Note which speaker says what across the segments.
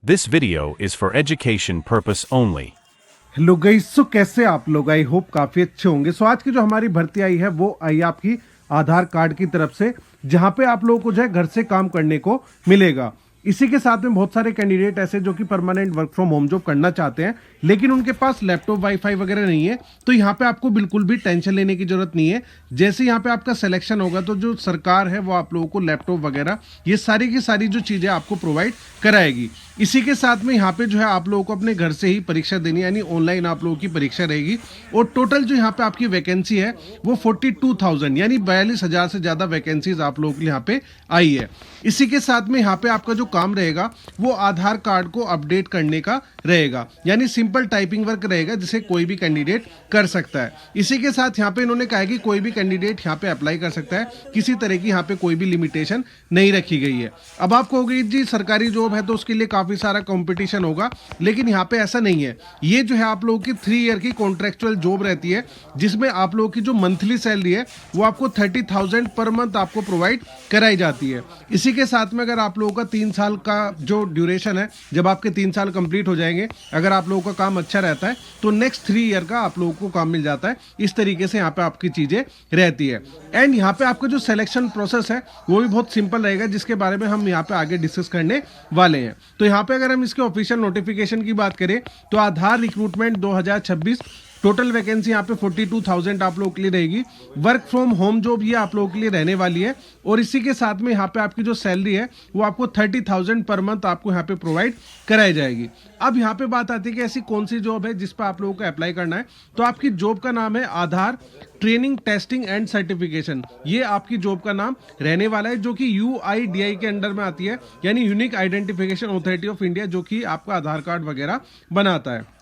Speaker 1: This video is for education purpose only.
Speaker 2: Hello guys, so कैसे आप लोग? I hope काफ़ी अच्छे होंगे। सो आज की जो हमारी भर्ती आई है वो आई आपकी आधार कार्ड की तरफ से, जहां पे आप लोगों को जो है घर से काम करने को मिलेगा। इसी के साथ में बहुत सारे कैंडिडेट ऐसे जो कि permanent work from home job करना चाहते हैं, लेकिन उनके पास लैपटॉप वाईफाई वगैरह नहीं है। तो यहाँ पे आपको बिल्कुल भी टेंशन लेने की जरूरत नहीं है। जैसे यहाँ पे आपका सिलेक्शन होगा तो जो सरकार है वो आप लोगों को लैपटॉप वगैरह ये सारी की सारी जो चीज़ें आपको प्रोवाइड कराएगी। इसी के साथ में यहाँ पे जो है आप लोगों को अपने घर से ही परीक्षा देनी, यानी ऑनलाइन आप लोगों की परीक्षा रहेगी। और टोटल जो यहाँ पे आपकी वैकेंसी है वो 42,000 यानी 42,000 से ज़्यादा वैकेंसीज आप लोगों के लिए यहाँ पे आई है। इसी के साथ में यहाँ पे आपका जो काम रहेगा वो आधार कार्ड को अपडेट करने का रहेगा, यानी सिंपल टाइपिंग वर्क रहेगा जिसे कोई भी कैंडिडेट कर सकता है। इसी के साथ यहाँ पे इन्होंने कहा है कि कोई भी कैंडिडेट यहाँ पे अप्लाई कर सकता है, किसी तरह की यहाँ पे कोई भी लिमिटेशन नहीं रखी गई है। अब आप कहोगे जी सरकारी जॉब है तो उसके लिए काफ़ी सारा कंपटीशन होगा, लेकिन यहाँ पे ऐसा नहीं है। ये जो है आप लोगों की 3 ईयर की कॉन्ट्रेक्चुअल जॉब रहती है, जिसमें आप लोगों की जो मंथली सैलरी है वो आपको 30,000 पर मंथ आपको प्रोवाइड कराई जाती है। इसी के साथ में अगर आप लोगों का 3 साल का जो ड्यूरेशन है, जब आपके 3 साल कंप्लीट हो जाएंगे, अगर आप लोगों का काम अच्छा रहता है तो नेक्स्ट 3 ईयर का आप लोगों को काम मिल जाता है। इस तरीके से यहाँ पे आपकी चीज़ें रहती है। एंड यहाँ पे आपका जो सिलेक्शन प्रोसेस है वो भी बहुत सिंपल रहेगा, जिसके बारे में हम यहाँ पे आगे डिस्कस करने वाले हैं। तो यहाँ पे अगर हम इसके ऑफिशियल नोटिफिकेशन की बात करें तो आधार रिक्रूटमेंट 2026 टोटल वैकेंसी यहाँ पे 42,000 आप लोगों के लिए रहेगी। वर्क फ्रॉम होम जॉब ये आप लोगों के लिए रहने वाली है। और इसी के साथ में यहाँ पे आपकी जो सैलरी है वो आपको 30,000 पर मंथ आपको यहाँ पे प्रोवाइड कराई जाएगी। अब यहाँ पे बात आती है कि ऐसी कौन सी जॉब है जिस पर आप लोगों को अप्लाई करना है। तो आपकी जॉब का नाम है आधार ट्रेनिंग टेस्टिंग एंड सर्टिफिकेशन। ये आपकी जॉब का नाम रहने वाला है, जो कि UIDAI के अंडर में आती है, यानी unique identification authority of India, जो कि आपका आधार कार्ड वगैरह बनाता है।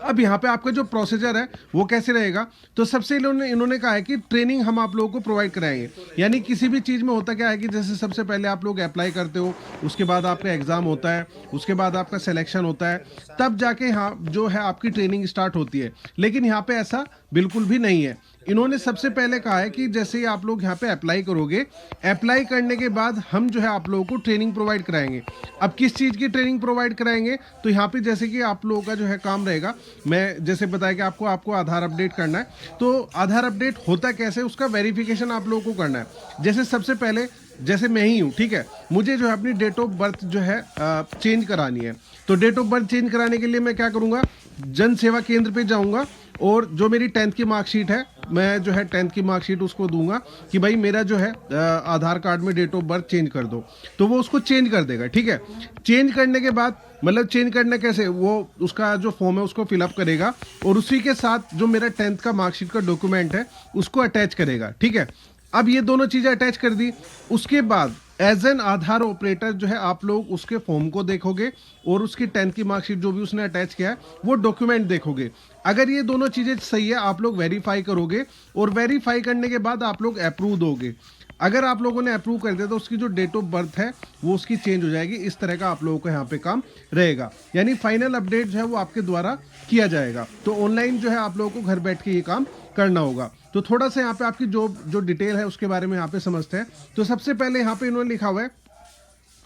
Speaker 2: अब यहाँ पे आपका जो प्रोसीजर है वो कैसे रहेगा, तो सबसे इन्होंने कहा है कि ट्रेनिंग हम आप लोगों को प्रोवाइड कराएंगे। यानी किसी भी चीज़ में होता क्या है कि जैसे सबसे पहले आप लोग अप्लाई करते हो, उसके बाद आपका एग्जाम होता है, उसके बाद आपका सिलेक्शन होता है, तब जाके यहाँ जो है आपकी ट्रेनिंग स्टार्ट होती है। लेकिन यहाँ पे ऐसा बिल्कुल भी नहीं है। इन्होंने सबसे पहले कहा है कि जैसे ही आप लोग यहाँ पे अप्लाई करोगे, अप्लाई करने के बाद हम जो है आप लोगों को ट्रेनिंग प्रोवाइड कराएंगे। अब किस चीज़ की ट्रेनिंग प्रोवाइड कराएंगे, तो यहाँ पे जैसे कि आप लोगों का जो है काम रहेगा, मैं जैसे बताया कि आपको आधार अपडेट करना है। तो आधार अपडेट होता कैसे, उसका वेरिफिकेशन आप लोगों को करना है। जैसे सबसे पहले जैसे मैं ही हूँ, ठीक है, मुझे जो है अपनी डेट ऑफ बर्थ जो है चेंज करानी है। तो डेट ऑफ बर्थ चेंज कराने के लिए मैं क्या करूँगा, जन सेवा केंद्र पे जाऊँगा और जो मेरी 10th की मार्कशीट है, मैं जो है 10th की मार्कशीट उसको दूंगा कि भाई मेरा जो है आधार कार्ड में डेट ऑफ बर्थ चेंज कर दो। तो वो उसको चेंज कर देगा, ठीक है। चेंज करने के बाद मतलब चेंज करना कैसे, वो उसका जो फॉर्म है उसको फिलअप करेगा और उसी के साथ जो मेरा 10th का मार्कशीट का डॉक्यूमेंट है उसको अटैच करेगा, ठीक है। अब ये दोनों चीज़ें अटैच कर दी, उसके बाद एज एन आधार ऑपरेटर जो है आप लोग उसके फॉर्म को देखोगे और उसकी 10th की मार्कशीट जो भी उसने अटैच किया है वो डॉक्यूमेंट देखोगे। अगर ये दोनों चीज़ें सही है आप लोग वेरीफाई करोगे और वेरीफाई करने के बाद आप लोग अप्रूव दोगे। अगर आप लोगों ने अप्रूव कर दिया तो उसकी जो डेट ऑफ बर्थ है वो उसकी चेंज हो जाएगी। इस तरह का आप लोगों को यहाँ पे काम रहेगा, यानी फाइनल अपडेट जो है वो आपके द्वारा किया जाएगा। तो ऑनलाइन जो है आप लोगों को घर बैठ के ये काम करना होगा। तो थोड़ा सा यहाँ पे आपकी जो डिटेल है उसके बारे में यहाँ पे समझते हैं। तो सबसे पहले यहाँ पे इन्होंने लिखा हुआ है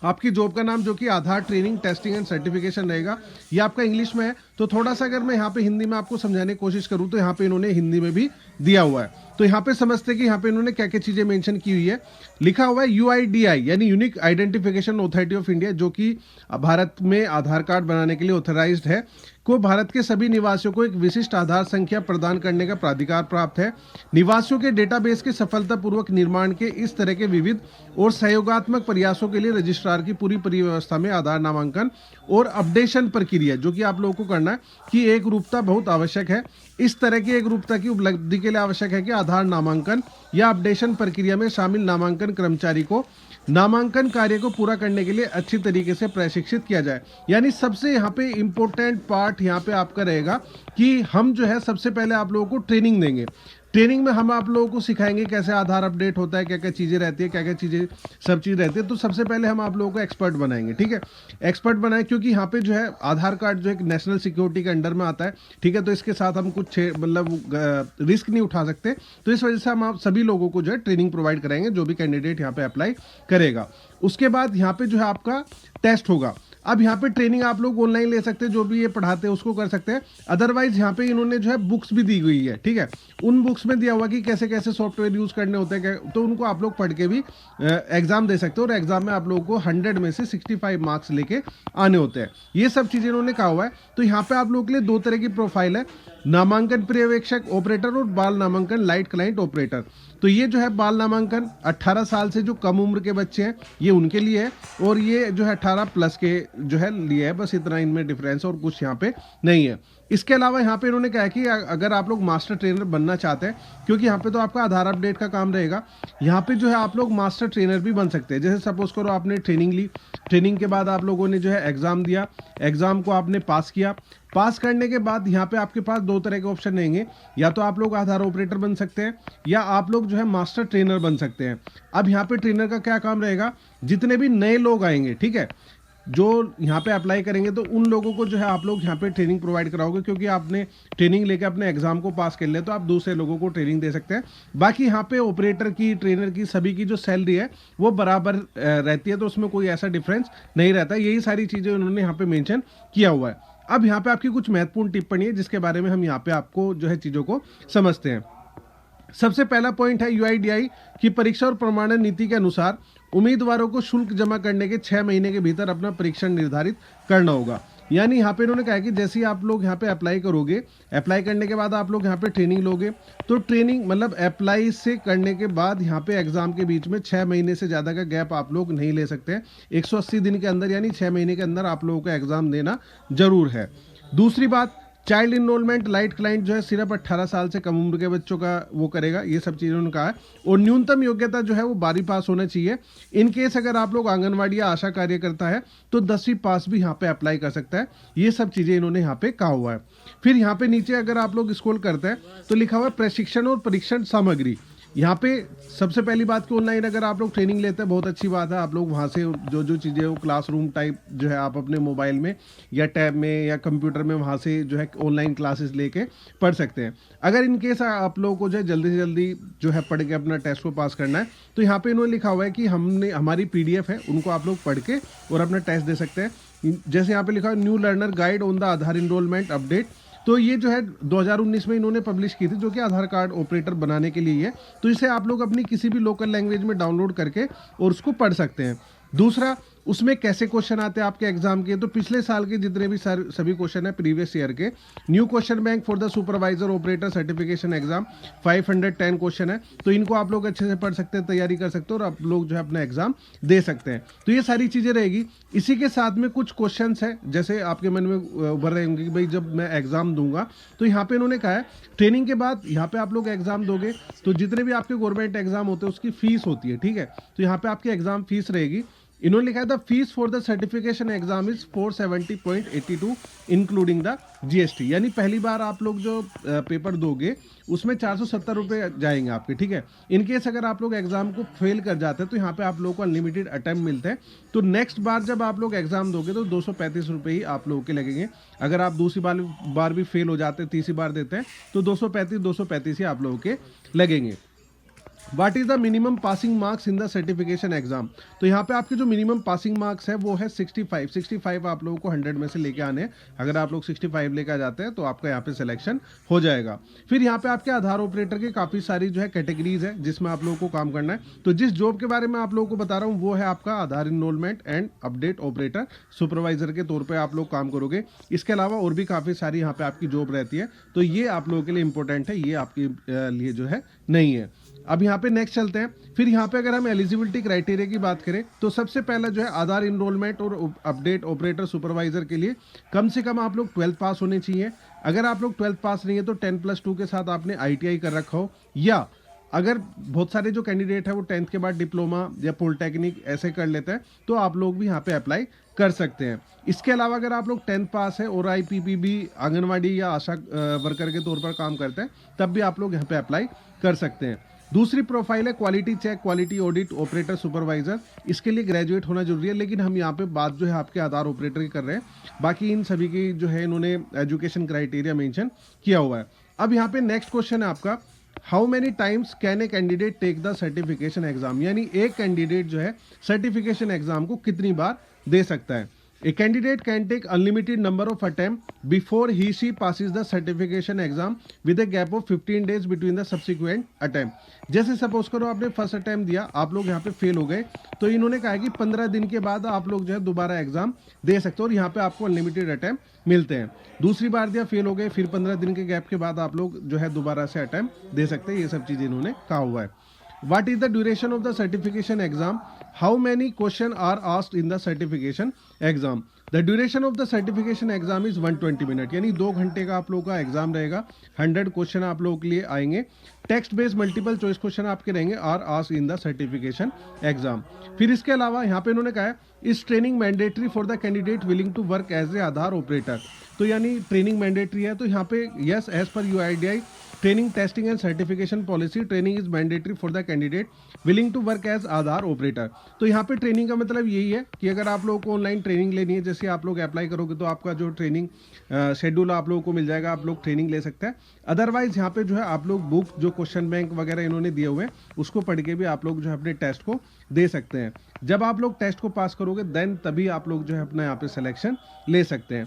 Speaker 2: आपकी जॉब का नाम, जो कि आधार ट्रेनिंग टेस्टिंग एंड सर्टिफिकेशन रहेगा। ये आपका इंग्लिश में है, तो थोड़ा सा अगर मैं यहाँ पे हिंदी में आपको समझाने की कोशिश करूँ तो यहाँ पे इन्होंने हिंदी में भी दिया हुआ है। तो यहाँ पे समझते हैं कि यहाँ पे इन्होंने क्या क्या चीज़ें मेंशन की हुई है। लिखा हुआ है UIDAI यानी unique identification authority of India, जो कि भारत में आधार कार्ड बनाने के लिए ऑथराइज्ड है, को भारत के सभी निवासियों को एक विशिष्ट आधार संख्या प्रदान करने का प्राधिकार प्राप्त है। निवासियों के डेटाबेस के सफलतापूर्वक निर्माण के इस तरह के विविध और सहयोगात्मक प्रयासों के लिए रजिस्ट्रार की पूरी परिव्यवस्था में आधार नामांकन और अपडेशन प्रक्रिया, जो कि आप लोगों को करना है, कि एक रूपता बहुत आवश्यक है। इस तरह की एक रूपता की उपलब्धि के लिए आवश्यक है कि आधार नामांकन या अपडेशन प्रक्रिया में शामिल नामांकन कर्मचारी को नामांकन कार्य को पूरा करने के लिए अच्छी तरीके से प्रशिक्षित किया जाए। यानी सबसे यहाँ पे इम्पोर्टेंट पार्ट यहाँ पे आपका रहेगा कि हम जो है सबसे पहले आप लोगों को ट्रेनिंग देंगे। ट्रेनिंग में हम आप लोगों को सिखाएंगे कैसे आधार अपडेट होता है, क्या क्या चीज़ें रहती है, क्या क्या चीज़ें सब चीज़ रहती है। तो सबसे पहले हम आप लोगों को एक्सपर्ट बनाएंगे, ठीक है, एक्सपर्ट बनाए, क्योंकि यहाँ पे जो है आधार कार्ड जो एक नेशनल सिक्योरिटी के अंडर में आता है, ठीक है। तो इसके साथ हम कुछ मतलब रिस्क नहीं उठा सकते। तो इस वजह से हम आप सभी लोगों को जो है ट्रेनिंग प्रोवाइड कराएंगे, जो भी कैंडिडेट यहाँ पे अप्लाई करेगा। उसके बाद यहाँ पे जो है आपका टेस्ट होगा। अब यहाँ पे ट्रेनिंग आप लोग ऑनलाइन ले सकते हैं, जो भी ये पढ़ाते हैं उसको कर सकते हैं। अदरवाइज यहाँ पे इन्होंने जो है बुक्स भी दी गई है, ठीक है। उन बुक्स में दिया हुआ कि कैसे कैसे सॉफ्टवेयर यूज करने होते हैं, तो उनको आप लोग पढ़ के भी एग्जाम दे सकते हो, और एग्जाम में आप लोगों को 100 में से 65 मार्क्स लेके आने होते हैं। ये सब चीजें इन्होंने कहा हुआ है। तो यहाँ पे आप लोगों के लिए दो तरह की प्रोफाइल है, नामांकन पर्यवेक्षक ऑपरेटर और बाल नामांकन लाइट क्लाइंट ऑपरेटर। तो ये जो है बाल नामांकन 18 साल से जो कम उम्र के बच्चे हैं ये उनके लिए है, और ये जो है 18 प्लस के जो है लिए है, बस इतना इनमें डिफरेंस और कुछ यहाँ पे नहीं है। इसके अलावा यहाँ पे इन्होंने कहा कि अगर आप लोग मास्टर ट्रेनर बनना चाहते हैं, क्योंकि यहाँ पे तो आपका आधार अपडेट का काम रहेगा, यहाँ पे जो है आप लोग मास्टर ट्रेनर भी बन सकते हैं। जैसे सपोज करो आपने ट्रेनिंग ली, ट्रेनिंग के बाद आप लोगों ने जो है एग्जाम दिया, एग्जाम को आपने पास किया, पास करने के बाद यहाँ पे आपके पास दो तरह के ऑप्शन रहेंगे, या तो आप लोग आधार ऑपरेटर बन सकते हैं या आप लोग जो है मास्टर ट्रेनर बन सकते हैं। अब यहाँ पे ट्रेनर का क्या काम रहेगा, जितने भी नए लोग आएंगे, ठीक है, जो यहाँ पे अप्लाई करेंगे, तो उन लोगों को जो है आप लोग यहाँ पे ट्रेनिंग प्रोवाइड कराओगे, क्योंकि आपने ट्रेनिंग लेके अपने एग्जाम को पास कर लिया तो आप दूसरे लोगों को ट्रेनिंग दे सकते हैं। बाकी यहाँ पे ऑपरेटर की, ट्रेनर की, सभी की जो सैलरी है वो बराबर रहती है, तो उसमें कोई ऐसा डिफरेंस नहीं रहता। यही सारी चीज़ें उन्होंने यहाँ पे मेंशन किया हुआ है। अब यहाँ पे आपकी कुछ महत्वपूर्ण टिप्पणी है जिसके बारे में हम यहाँ पे आपको जो है चीज़ों को समझते हैं। सबसे पहला पॉइंट है यूआईडीआई की परीक्षा और प्रमाणन नीति के अनुसार उम्मीदवारों को शुल्क जमा करने के 6 महीने के भीतर अपना परीक्षण निर्धारित करना होगा। यानी यहाँ पे इन्होंने कहा कि जैसे ही आप लोग यहाँ पे अप्लाई करोगे, अप्लाई करने के बाद आप लोग यहाँ पे ट्रेनिंग लोगे, तो ट्रेनिंग मतलब अप्लाई से करने के बाद यहाँ पे एग्जाम के बीच में 6 महीने से ज़्यादा का गैप आप लोग नहीं ले सकते। 180 दिन के अंदर यानी 6 महीने के अंदर आप लोगों को एग्जाम देना जरूर है। दूसरी बात, चाइल्ड इनरोलमेंट लाइट क्लाइंट जो है सिर्फ 18 साल से कम उम्र के बच्चों का वो करेगा, ये सब चीज़ें उन्होंने कहा है। और न्यूनतम योग्यता जो है वो 12वीं पास होना चाहिए। इन केस अगर आप लोग आंगनवाड़ी या आशा कार्यकर्ता है तो 10वीं पास भी यहाँ पे अप्लाई कर सकता है। ये सब चीज़ें इन्होंने यहाँ पे कहा हुआ है। फिर यहाँ पे नीचे अगर आप लोग स्क्रॉल करते हैं तो लिखा हुआ है प्रशिक्षण और परीक्षण सामग्री। यहाँ पे सबसे पहली बात कि ऑनलाइन अगर आप लोग ट्रेनिंग लेते हैं बहुत अच्छी बात है, आप लोग वहाँ से जो जो चीज़ें वो क्लासरूम टाइप जो है आप अपने मोबाइल में या टैब में या कंप्यूटर में वहाँ से जो है ऑनलाइन क्लासेस लेके पढ़ सकते हैं। अगर इन केस आप लोगों को जो है जल्दी से जल्दी जो है पढ़ के अपना टेस्ट को पास करना है, तो यहाँ पे इन्होंने लिखा हुआ है कि हमने हमारी PDF है उनको आप लोग पढ़ के और अपना टेस्ट दे सकते हैं। जैसे यहाँ पे लिखा है new learner guide on the Aadhaar enrolment update, तो ये जो है 2019 में इन्होंने पब्लिश की थी, जो कि आधार कार्ड ऑपरेटर बनाने के लिए है। तो इसे आप लोग अपनी किसी भी लोकल लैंग्वेज में डाउनलोड करके और उसको पढ़ सकते हैं। दूसरा, उसमें कैसे क्वेश्चन आते हैं आपके एग्जाम के, तो पिछले साल के जितने भी सभी क्वेश्चन है प्रीवियस ईयर के। New question bank for the supervisor operator certification exam 510 question है, तो इनको आप लोग अच्छे से पढ़ सकते हैं, तैयारी कर सकते हैं और आप लोग जो है अपना एग्जाम दे सकते हैं। तो ये सारी चीज़ें रहेगी। इसी के साथ में कुछ क्वेश्चन है जैसे आपके मन में उभर रहे होंगे कि भाई जब मैं एग्जाम दूंगा, तो यहाँ पे इन्होंने कहा है ट्रेनिंग के बाद यहाँ पे आप लोग एग्जाम दोगे तो जितने भी आपके गवर्नमेंट एग्जाम होते हैं उसकी फीस होती है, ठीक है। तो यहाँ पे आपकी एग्जाम फीस रहेगी। इन्होंने लिखा है the fees for the certification exam is 470.82 including the GST। यानी पहली बार आप लोग जो पेपर दोगे उसमें 470 रुपये जाएंगे आपके, ठीक है। इनकेस अगर आप लोग एग्जाम को फेल कर जाते हैं तो यहाँ पे आप लोगों को अनलिमिटेड अटेम्प्ट मिलते हैं। तो नेक्स्ट बार जब आप लोग एग्जाम दोगे तो 235 रुपये ही आप लोगों के लगेंगे। अगर आप दूसरी बार भी फेल हो जाते हैं, तीसरी बार देते हैं, तो 235 ही आप लोगों के लगेंगे। What is the minimum passing marks in the certification exam, तो यहाँ पे आपके जो मिनिमम पासिंग मार्क्स है वो है 65 आप लोगों को 100 में से लेके आने हैं। अगर आप लोग 65 लेके आ जाते हैं तो आपका यहाँ पे सिलेक्शन हो जाएगा। फिर यहाँ पे आपके आधार ऑपरेटर की काफ़ी सारी जो है कैटेगरीज है जिसमें आप लोगों को काम करना है। तो जिस जॉब के बारे में आप लोगों को बता रहा हूँ वो है आपका Aadhaar enrolment and update operator supervisor के तौर पर आप लोग काम करोगे। इसके अलावा और भी काफ़ी सारी यहाँ पे आपकी जॉब रहती है, तो ये आप लोगों के लिए इंपॉर्टेंट है, ये आपके लिए जो है नहीं है। अब यहाँ पे नेक्स्ट चलते हैं। फिर यहाँ पे अगर हम एलिजिबिलिटी क्राइटेरिया की बात करें तो सबसे पहला जो है आधार इनरोलमेंट और अपडेट ऑपरेटर सुपरवाइजर के लिए कम से कम आप लोग 12th पास होने चाहिए। अगर आप लोग 12th पास नहीं है तो 10+2 के साथ आपने ITI कर रखा हो, या अगर बहुत सारे जो कैंडिडेट है वो 10th के बाद डिप्लोमा या पॉलिटेक्निक ऐसे कर लेते हैं तो आप लोग भी यहाँ पे अप्लाई कर सकते हैं। इसके अलावा अगर आप लोग 10th पास है और IPPB आंगनवाड़ी या आशा वर्कर के तौर पर काम करते हैं तब भी आप लोग यहाँ पे अप्लाई कर सकते हैं। दूसरी प्रोफाइल है quality check quality audit operator supervisor. इसके लिए ग्रेजुएट होना जरूरी है, लेकिन हम यहाँ पे बात जो है आपके आधार ऑपरेटर की कर रहे हैं। बाकी इन सभी की जो है इन्होंने एजुकेशन क्राइटेरिया मेंशन किया हुआ है। अब यहाँ पे नेक्स्ट क्वेश्चन है आपका, how many times can a candidate take the certification exam, यानी एक कैंडिडेट जो है सर्टिफिकेशन एग्जाम को कितनी बार दे सकता है। A candidate can take unlimited number of attempts before he she passes the certification exam with a gap of 15 days between the subsequent attempt. जैसे suppose करो आपने फर्स्ट अटेम्प्ट दिया, आप लोग यहाँ पे फेल हो गए, तो इन्होंने कहा कि 15 दिन के बाद आप लोग जो है दोबारा एग्जाम दे सकते हो और यहाँ पे आपको अनलिमिटेड अटेम्प्ट मिलते हैं। दूसरी बार दिया, फेल हो गए, फिर 15 दिन के गैप के बाद आप लोग जो है दोबारा से अटेम्प्ट दे सकते हैं। ये सब चीज़ इन्होंने कहा हुआ है। What is the duration of the certification exam? How many questions are asked in the certification exam? The duration of the certification exam is 120 minute, यानी 2 घंटे का आप लोगों का एग्जाम रहेगा। 100 क्वेश्चन आप लोगों के लिए आएंगे। Text based multiple choice question आपके रहेंगे are asked in the certification exam. फिर इसके अलावा यहाँ पे इन्होंने कहा है इस training mandatory for the candidate willing to work as a Aadhaar operator. तो यानी ट्रेनिंग मैंडेटरी है, तो यहाँ पे yes as per UIDAI training testing and certification policy training is mandatory for the candidate willing to work as Aadhaar operator. तो यहाँ पे training का मतलब यही है कि अगर आप लोगों को ऑनलाइन ट्रेनिंग लेनी है, जैसे आप लोग अप्लाई करोगे तो आपका जो ट्रेनिंग शेड्यूल आप लोगों को मिल जाएगा, आप लोग ट्रेनिंग ले सकते हैं। अदरवाइज यहाँ पे जो है आप लोग बुक जो क्वेश्चन बैंक वगैरह इन्होंने दिए हुए हैं उसको पढ़ के भी आप लोग जो है अपने टेस्ट को दे सकते हैं। जब आप लोग टेस्ट को पास करोगे देन तभी आप लोग जो है अपना यहाँ पे सिलेक्शन ले सकते हैं।